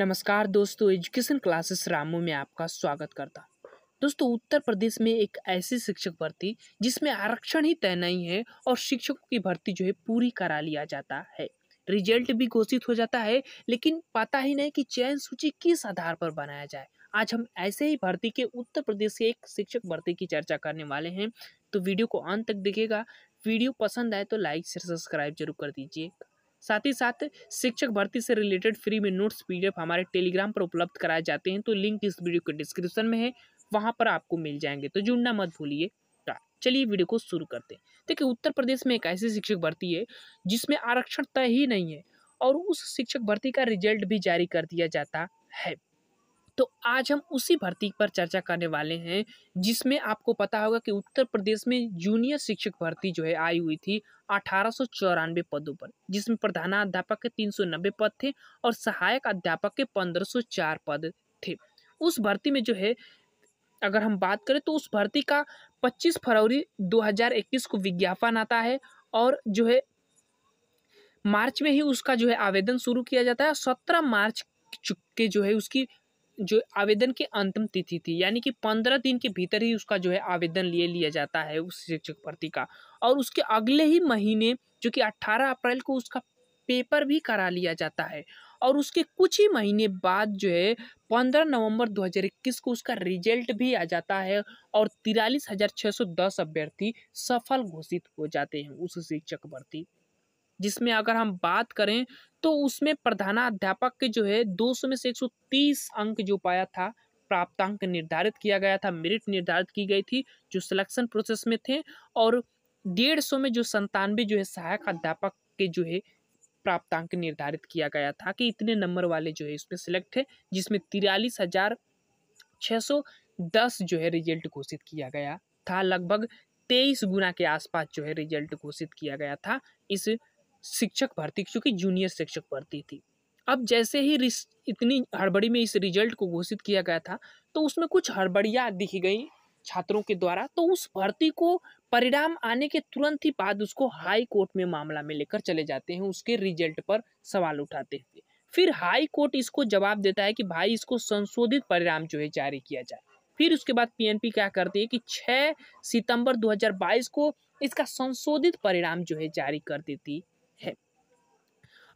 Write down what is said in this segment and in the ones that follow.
नमस्कार दोस्तों, education classes Ramu में आपका स्वागत करता हूं। दोस्तों, उत्तर प्रदेश में एक ऐसी शिक्षक भर्ती जिसमें आरक्षण ही तय नहीं है और शिक्षकों की भर्ती पूरी करा लिया जाता है। रिजल्ट भी घोषित हो जाता है, लेकिन पता ही नहीं कि चयन सूची किस आधार पर बनाया जाए। आज हम ऐसे ही भर्ती के उत्तर प्रदेश के एक शिक्षक भर्ती की चर्चा करने वाले हैं, तो वीडियो को अंत तक देखिएगा। वीडियो पसंद आए तो लाइक शेयर सब्सक्राइब जरूर कर दीजिए। साथ ही साथ शिक्षक भर्ती से रिलेटेड फ्री में नोट्स पीडीएफ हमारे टेलीग्राम पर उपलब्ध कराए जाते हैं, तो लिंक इस वीडियो के डिस्क्रिप्शन में है, वहां पर आपको मिल जाएंगे, तो जुड़ना मत भूलिए। चलिए वीडियो को शुरू करते हैं। देखिए, उत्तर प्रदेश में एक ऐसी शिक्षक भर्ती है जिसमें आरक्षण तय ही नहीं है और उस शिक्षक भर्ती का रिजल्ट भी जारी कर दिया जाता है। तो आज हम उसी भर्ती पर चर्चा करने वाले हैं जिसमें आपको पता होगा कि उत्तर प्रदेश में जूनियर शिक्षक भर्ती आई हुई थी 1894 पदों पर, जिसमें प्रधानाध्यापक के 390 पद थे और सहायक अध्यापक के 1504 पद थे। उस भर्ती में अगर हम बात करें तो उस भर्ती का 25 फरवरी 2021 को विज्ञापन आता है और मार्च में ही उसका आवेदन शुरू किया जाता है। 17 मार्च के उसकी आवेदन की अंतिम तिथि थी, यानी कि 15 दिन के भीतर ही उसका आवेदन लिया जाता है उस शिक्षक भर्ती का। और उसके अगले ही महीने जो कि 18 अप्रैल को उसका पेपर भी करा लिया जाता है और उसके कुछ ही महीने बाद 15 नवंबर 2021 को उसका रिजल्ट भी आ जाता है और 43,610 अभ्यर्थी सफल घोषित हो जाते हैं उस शिक्षक भर्ती, जिसमें अगर हम बात करें तो उसमें प्रधानाध्यापक के 200 में से 130 अंक पाया था, प्राप्तांक निर्धारित किया गया था, मेरिट निर्धारित की गई थी जो सिलेक्शन प्रोसेस में थे। और 150 में 97 सहायक अध्यापक के प्राप्तांक निर्धारित किया गया था कि इतने नंबर वाले इसमें सिलेक्ट थे, जिसमें 43,610 रिजल्ट घोषित किया गया था। लगभग 23 गुना के आसपास रिजल्ट घोषित किया गया था इस शिक्षक भर्ती, क्योंकि जूनियर शिक्षक भर्ती थी। अब जैसे ही इतनी हड़बड़ी में इस रिजल्ट को घोषित किया गया था, तो उसमें कुछ हड़बड़ियां दिखी गई छात्रों के द्वारा। तो उस भर्ती को परिणाम आने के तुरंत ही बाद उसको हाई कोर्ट में मामला में लेकर चले जाते हैं, उसके रिजल्ट पर सवाल उठाते हुए। फिर हाई कोर्ट इसको जवाब देता है कि भाई इसको संशोधित परिणाम जारी किया जाए। फिर उसके बाद पीएनपी क्या करती है कि 6 सितंबर 2022 को इसका संशोधित परिणाम जारी कर देती है।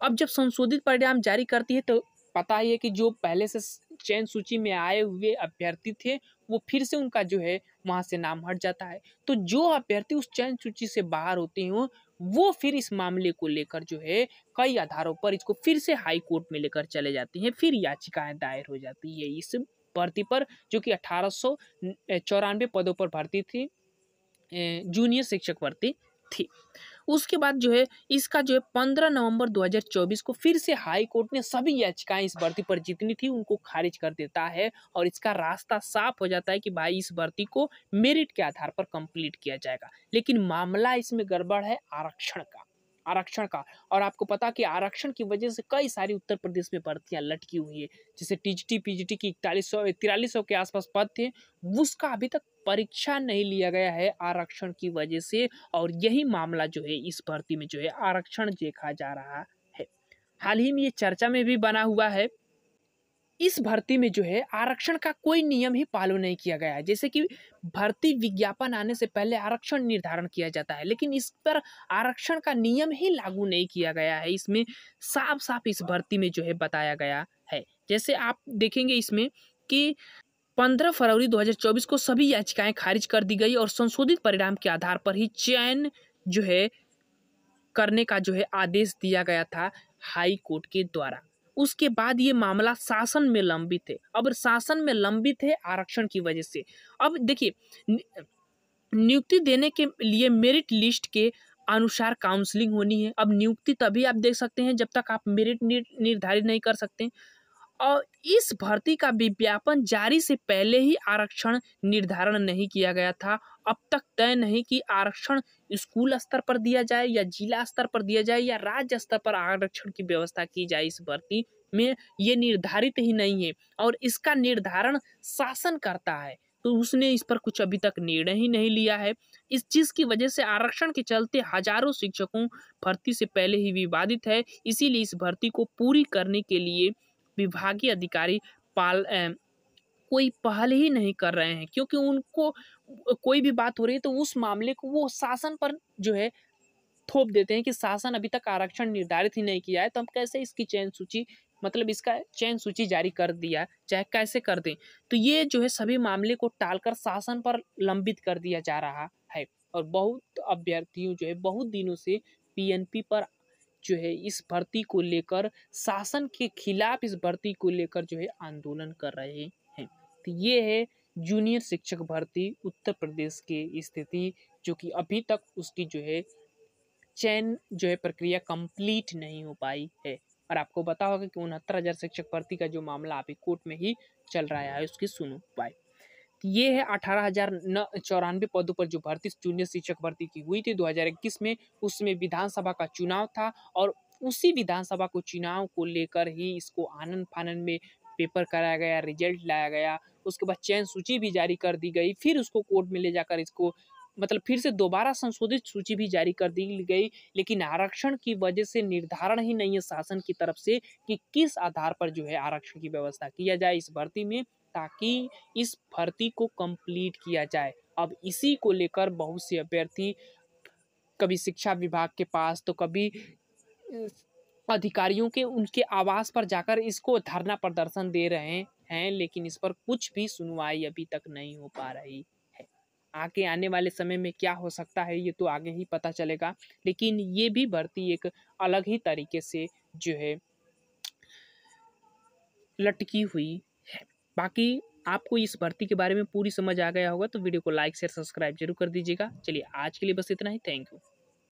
अब जब संशोधित परिणाम जारी करती है तो पता ही है कि जो पहले से चयन सूची में आए हुए अभ्यर्थी थे वो फिर से उनका वहां से नाम हट जाता है। तो जो अभ्यर्थी उस चयन सूची से बाहर होते हैं वो फिर इस मामले को लेकर कई आधारों पर इसको फिर से हाई कोर्ट में लेकर चले जाती हैं। फिर याचिकाएं दायर हो जाती है इस भर्ती पर, जो कि 1894 पदों पर भर्ती थी, जूनियर शिक्षक भर्ती थी। उसके बाद इसका 15 नवंबर 2024 को फिर से हाई कोर्ट ने सभी याचिकाएं इस भर्ती पर जितनी थी उनको खारिज कर देता है और इसका रास्ता साफ हो जाता है कि भाई इस भर्ती को मेरिट के आधार पर कंप्लीट किया जाएगा। लेकिन मामला इसमें गड़बड़ है आरक्षण का। और आपको पता कि आरक्षण की वजह से कई सारी उत्तर प्रदेश में भर्तियां लटकी हुई है। जैसे टीजीटी पीजीटी की 4300 के आसपास पद थे, उसका अभी तक परीक्षा नहीं लिया गया है आरक्षण की वजह से। और यही मामला इस भर्ती में आरक्षण देखा जा रहा है। हाल ही में ये चर्चा में भी बना हुआ है। इस भर्ती में आरक्षण का कोई नियम ही पालन नहीं किया गया है। जैसे कि भर्ती विज्ञापन आने से पहले आरक्षण निर्धारण किया जाता है, लेकिन इस पर आरक्षण का नियम ही लागू नहीं किया गया है। इसमें साफ साफ इस भर्ती में बताया गया है। जैसे आप देखेंगे इसमें कि 15 फरवरी 2024 को सभी याचिकाएं खारिज कर दी गई और संशोधित परिणाम के आधार पर ही चयन करने का आदेश दिया गया था हाई कोर्ट के द्वारा। उसके बाद ये मामला शासन में लंबित है। अब शासन में लंबित है आरक्षण की वजह से। अब देखिए, नियुक्ति देने के लिए मेरिट लिस्ट के अनुसार काउंसलिंग होनी है। अब नियुक्ति तभी आप देख सकते हैं जब तक आप मेरिट निर्धारित नहीं कर सकते। और इस भर्ती का विज्ञापन जारी से पहले ही आरक्षण निर्धारण नहीं किया गया था। अब तक तय नहीं कि आरक्षण स्कूल स्तर पर दिया जाए या जिला स्तर पर दिया जाए या राज्य स्तर पर आरक्षण की व्यवस्था की जाए। इस भर्ती में ये निर्धारित ही नहीं है और इसका निर्धारण शासन करता है, तो उसने इस पर कुछ अभी तक निर्णय ही नहीं लिया है। इस चीज की वजह से आरक्षण के चलते हजारों शिक्षकों भर्ती से पहले ही विवादित है। इसीलिए इस भर्ती को पूरी करने के लिए विभागीय अधिकारी कोई पहल ही नहीं कर रहे हैं, क्योंकि उनको कोई भी बात हो रही है तो उस मामले को वो शासन पर जो है थोप देते हैं कि शासन अभी तक आरक्षण निर्धारित ही नहीं किया है, तो हम कैसे इसकी चयन सूची, मतलब इसका चयन सूची जारी कर दिया, चाहे कैसे कर दें। तो ये जो है सभी मामले को टालकर शासन पर लंबित कर दिया जा रहा है। और बहुत अभ्यर्थियों जो है बहुत दिनों से पीएनपी पर जो है इस भर्ती को लेकर, शासन के खिलाफ इस भर्ती को लेकर जो है आंदोलन कर रहे हैं। तो ये है जूनियर शिक्षक भर्ती उत्तर प्रदेश की स्थिति, जो कि अभी तक उसकी जो है चयन जो है प्रक्रिया कंप्लीट नहीं हो पाई है। और आपको पता होगा कि 69,000 शिक्षक भर्ती का जो मामला अभी कोर्ट में ही चल रहा है, उसकी सुनवाई। ये है 18,094 पदों पर जो भर्ती जूनियर शिक्षक भर्ती की हुई थी 2021 में। उसमें विधानसभा का चुनाव था और उसी विधानसभा को चुनाव को लेकर ही इसको आनन फानन में पेपर कराया गया, रिजल्ट लाया गया, उसके बाद चयन सूची भी जारी कर दी गई, फिर उसको कोर्ट में ले जाकर इसको मतलब फिर से दोबारा संशोधित सूची भी जारी कर दी गई। लेकिन आरक्षण की वजह से निर्धारण ही नहीं है शासन की तरफ से कि किस आधार पर जो है आरक्षण की व्यवस्था किया जाए इस भर्ती में, ताकि इस भर्ती को कंप्लीट किया जाए। अब इसी को लेकर बहुत से अभ्यर्थी कभी शिक्षा विभाग के पास तो कभी अधिकारियों के उनके आवास पर जाकर इसको धरना प्रदर्शन दे रहे हैं, लेकिन इस पर कुछ भी सुनवाई अभी तक नहीं हो पा रही है। आगे आने वाले समय में क्या हो सकता है ये तो आगे ही पता चलेगा, लेकिन ये भी भर्ती एक अलग ही तरीके से जो है लटकी हुई है। बाकी आपको इस भर्ती के बारे में पूरी समझ आ गया होगा तो वीडियो को लाइक शेयर सब्सक्राइब जरूर कर दीजिएगा। चलिए आज के लिए बस इतना ही। Thank you.